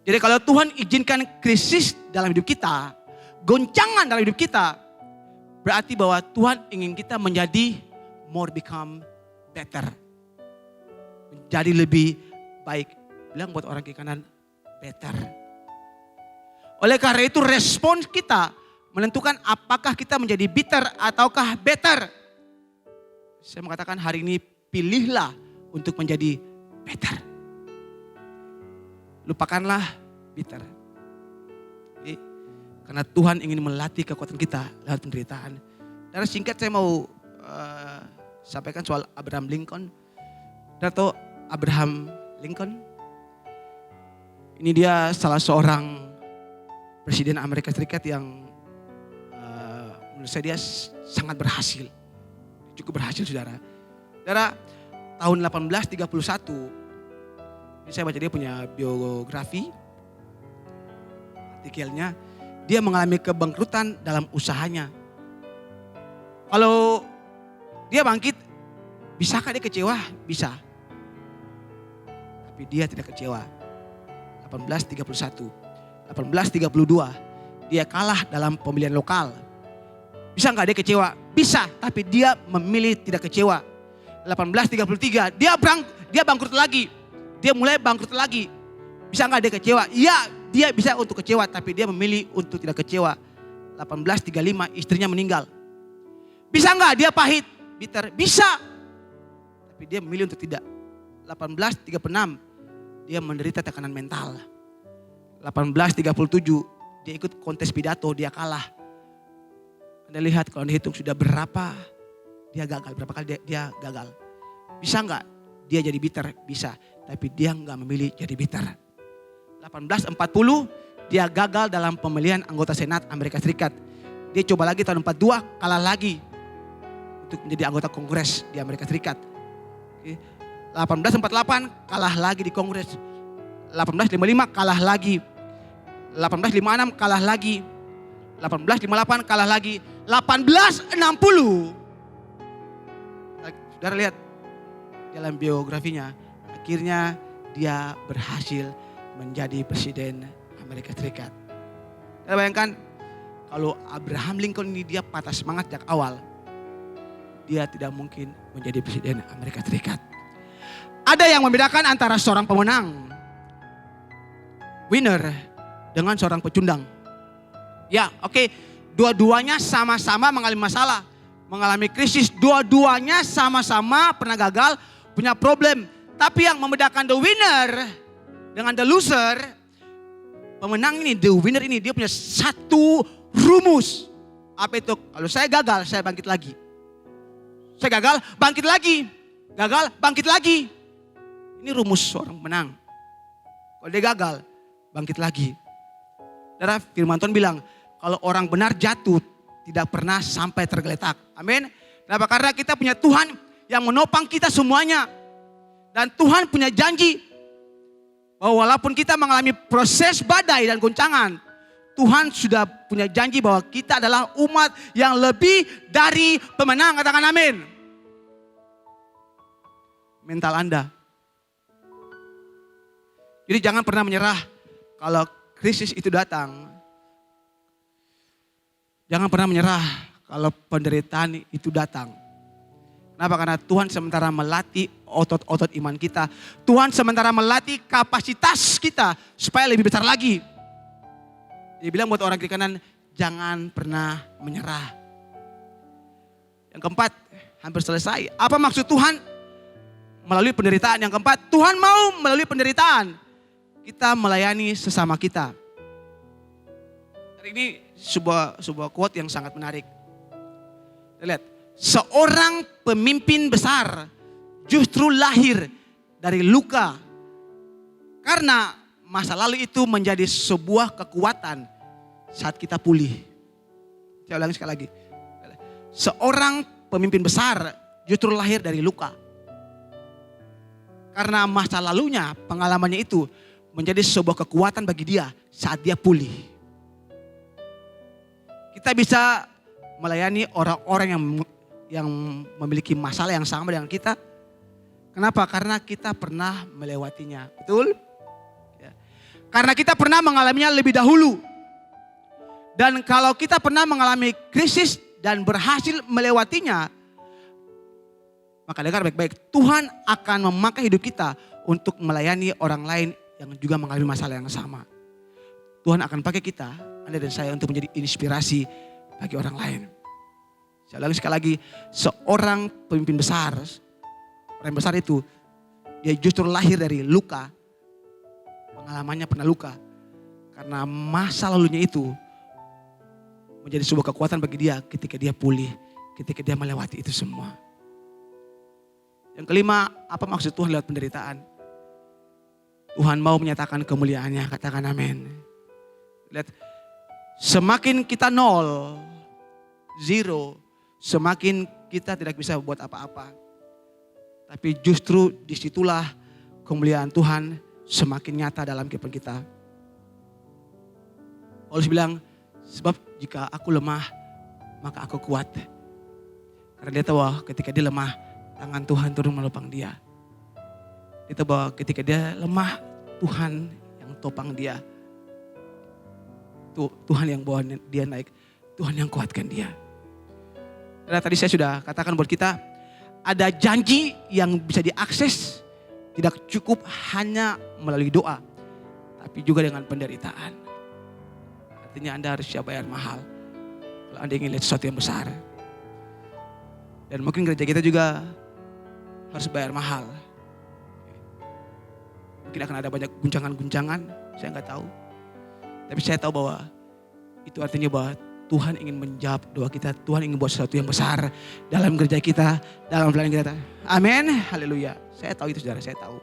Jadi kalau Tuhan izinkan krisis dalam hidup kita, goncangan dalam hidup kita, berarti bahwa Tuhan ingin kita menjadi more become better. Menjadi lebih baik. Bilang buat orang kiri kanan, better. Oleh karena itu respons kita menentukan apakah kita menjadi bitter ataukah better. Saya mengatakan hari ini pilihlah untuk menjadi better. Lupakanlah bitter. Karena Tuhan ingin melatih kekuatan kita lewat penderitaan. Dan singkat saya mau sampaikan soal Abraham Lincoln. Atau Abraham Lincoln. Ini dia salah seorang presiden Amerika Serikat yang menurut saya dia sangat berhasil. Cukup berhasil saudara. Saudara, tahun 1831, ini saya baca dia punya biografi, artikelnya, dia mengalami kebangkrutan dalam usahanya. Kalau dia bangkit, bisakah dia kecewa? Bisa. Tapi dia tidak kecewa. 1831, 1832, dia kalah dalam pemilihan lokal. Bisa nggak dia kecewa? Bisa, tapi dia memilih tidak kecewa. 1833, dia bangkrut lagi. Dia mulai bangkrut lagi. Bisa nggak dia kecewa? Iya, dia bisa untuk kecewa, tapi dia memilih untuk tidak kecewa. 1835, istrinya meninggal. Bisa nggak dia pahit, bitter? Bisa, tapi dia memilih untuk tidak. 1836, dia menderita tekanan mental. 1837, dia ikut kontes pidato, dia kalah. Anda lihat kalau dihitung sudah berapa dia gagal, berapa kali dia gagal. Bisa nggak dia jadi bitter? Bisa, tapi dia nggak memilih jadi bitter. 1840 dia gagal dalam pemilihan anggota Senat Amerika Serikat. Dia coba lagi tahun 42, kalah lagi untuk menjadi anggota Kongres di Amerika Serikat. 1848 kalah lagi di Kongres. 1855 kalah lagi. 1856 kalah lagi. 1858 kalah lagi. 1860. Saudara lihat dalam biografinya, akhirnya dia berhasil menjadi presiden Amerika Serikat. Kita bayangkan kalau Abraham Lincoln ini dia patah semangat sejak awal, dia tidak mungkin menjadi presiden Amerika Serikat. Ada yang membedakan antara seorang pemenang, winner, dengan seorang pecundang. Ya, oke. Dua-duanya sama-sama mengalami masalah, mengalami krisis. Dua-duanya sama-sama pernah gagal, punya problem. Tapi yang membedakan the winner dengan the loser, pemenang ini, the winner ini, dia punya satu rumus. Apa itu? Kalau saya gagal, saya bangkit lagi. Saya gagal, bangkit lagi. Gagal, bangkit lagi. Ini rumus seorang pemenang. Kalau dia gagal, bangkit lagi. Saudara, firman Tuhan bilang, kalau orang benar jatuh, tidak pernah sampai tergeletak. Amin. Kenapa? Karena kita punya Tuhan yang menopang kita semuanya. Dan Tuhan punya janji bahwa walaupun kita mengalami proses badai dan goncangan, Tuhan sudah punya janji bahwa kita adalah umat yang lebih dari pemenang. Katakan amin. Mental Anda. Jadi jangan pernah menyerah kalau krisis itu datang. Jangan pernah menyerah kalau penderitaan itu datang. Kenapa? Karena Tuhan sementara melatih otot-otot iman kita. Tuhan sementara melatih kapasitas kita supaya lebih besar lagi. Dia bilang buat orang kiri kanan, jangan pernah menyerah. Yang keempat, hampir selesai. Apa maksud Tuhan melalui penderitaan? Yang keempat, Tuhan mau melalui penderitaan kita melayani sesama kita. Hari ini sebuah quote yang sangat menarik. Lihat, seorang pemimpin besar justru lahir dari luka. Karena masa lalu itu menjadi sebuah kekuatan saat kita pulih. Saya ulangi sekali lagi. Seorang pemimpin besar justru lahir dari luka. Karena masa lalunya, pengalamannya itu menjadi sebuah kekuatan bagi dia saat dia pulih. Kita bisa melayani orang-orang yang memiliki masalah yang sama dengan kita. Kenapa? Karena kita pernah melewatinya. Betul? Ya. Karena kita pernah mengalaminya lebih dahulu. Dan kalau kita pernah mengalami krisis dan berhasil melewatinya, maka dengar baik-baik, Tuhan akan memakai hidup kita untuk melayani orang lain yang juga mengalami masalah yang sama. Tuhan akan pakai kita, Anda dan saya, untuk menjadi inspirasi bagi orang lain. Saya ulangi sekali lagi, seorang pemimpin besar, orang besar itu, dia justru lahir dari luka. Pengalamannya pernah luka. Karena masa lalunya itu menjadi sebuah kekuatan bagi dia ketika dia pulih, ketika dia melewati itu semua. Yang kelima, apa maksud Tuhan lewat penderitaan? Tuhan mau menyatakan kemuliaannya, katakan amin. Lihat, semakin kita nol, zero, semakin kita tidak bisa buat apa-apa. Tapi justru disitulah kemuliaan Tuhan semakin nyata dalam kehidupan kita. Paulus bilang, sebab jika aku lemah, maka aku kuat. Karena dia tahu bahwa ketika dia lemah, tangan Tuhan turun menopang dia. Dia tahu bahwa ketika dia lemah, Tuhan yang topang dia. Tuhan yang bawa dia naik, Tuhan yang kuatkan dia. Karena tadi saya sudah katakan buat kita, ada janji yang bisa diakses, tidak cukup hanya melalui doa, tapi juga dengan penderitaan. Artinya Anda harus siap bayar mahal kalau Anda ingin lihat sesuatu yang besar. Dan mungkin gereja kita juga harus bayar mahal. Mungkin akan ada banyak guncangan-guncangan, saya nggak tahu. Tapi saya tahu bahwa itu artinya bahwa Tuhan ingin menjawab doa kita. Tuhan ingin buat sesuatu yang besar dalam gereja kita, dalam pelayanan kita. Amin, haleluya. Saya tahu itu saudara, saya tahu.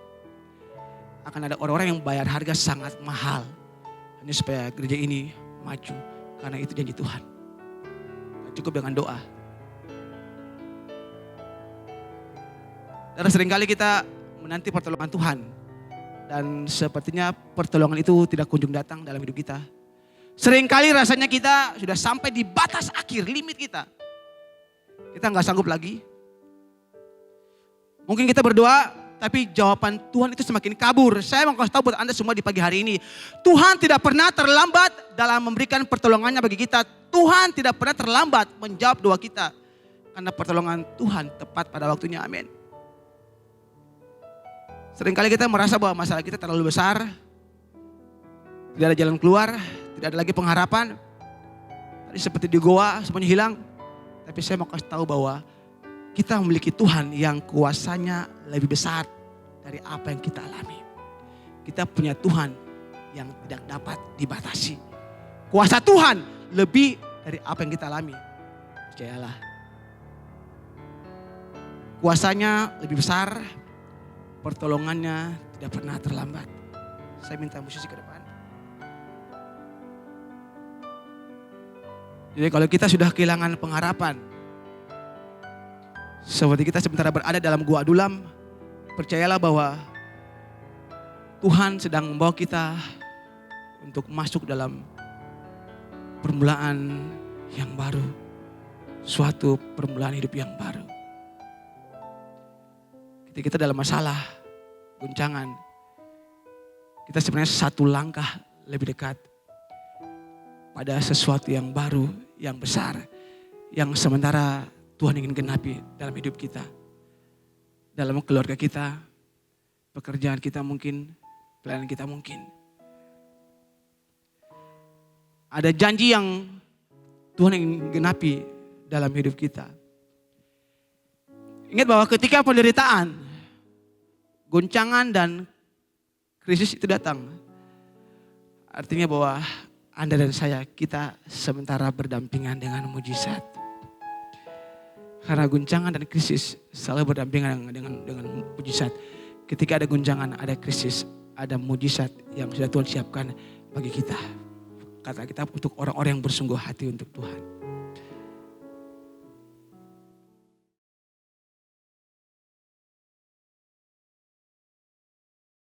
Akan ada orang-orang yang bayar harga sangat mahal hanya supaya gereja ini maju. Karena itu janji Tuhan. Cukup dengan doa. Dan seringkali kita menanti pertolongan Tuhan. Dan sepertinya pertolongan itu tidak kunjung datang dalam hidup kita. Seringkali rasanya kita sudah sampai di batas akhir, limit kita. Kita nggak sanggup lagi. Mungkin kita berdoa, tapi jawaban Tuhan itu semakin kabur. Saya mau kasih tahu buat Anda semua di pagi hari ini. Tuhan tidak pernah terlambat dalam memberikan pertolongannya bagi kita. Tuhan tidak pernah terlambat menjawab doa kita. Karena pertolongan Tuhan tepat pada waktunya, amin. Seringkali kita merasa bahwa masalah kita terlalu besar. Tidak ada jalan keluar, tidak ada lagi pengharapan. Tadi seperti di goa, semuanya hilang. Tapi saya mau kasih tahu bahwa kita memiliki Tuhan yang kuasanya lebih besar dari apa yang kita alami. Kita punya Tuhan yang tidak dapat dibatasi. Kuasa Tuhan lebih dari apa yang kita alami. Percayalah. Kuasanya lebih besar. Pertolongannya tidak pernah terlambat. Saya minta musisi ke depan. Jadi kalau kita sudah kehilangan pengharapan, seperti kita sementara berada dalam gua adulam, percayalah bahwa Tuhan sedang membawa kita untuk masuk dalam permulaan yang baru. Suatu permulaan hidup yang baru. Ketika kita dalam masalah, guncangan, kita sebenarnya satu langkah lebih dekat pada sesuatu yang baru, yang besar, yang sementara Tuhan ingin genapi dalam hidup kita. Dalam keluarga kita, pekerjaan kita mungkin, pelayanan kita mungkin. Ada janji yang Tuhan ingin genapi dalam hidup kita. Ingat bahwa ketika penderitaan, goncangan dan krisis itu datang, artinya bahwa Anda dan saya, kita sementara berdampingan dengan mujizat. Karena guncangan dan krisis selalu berdampingan dengan mujizat. Ketika ada guncangan, ada krisis, ada mujizat yang sudah Tuhan siapkan bagi kita. Kata kita untuk orang-orang yang bersungguh hati untuk Tuhan.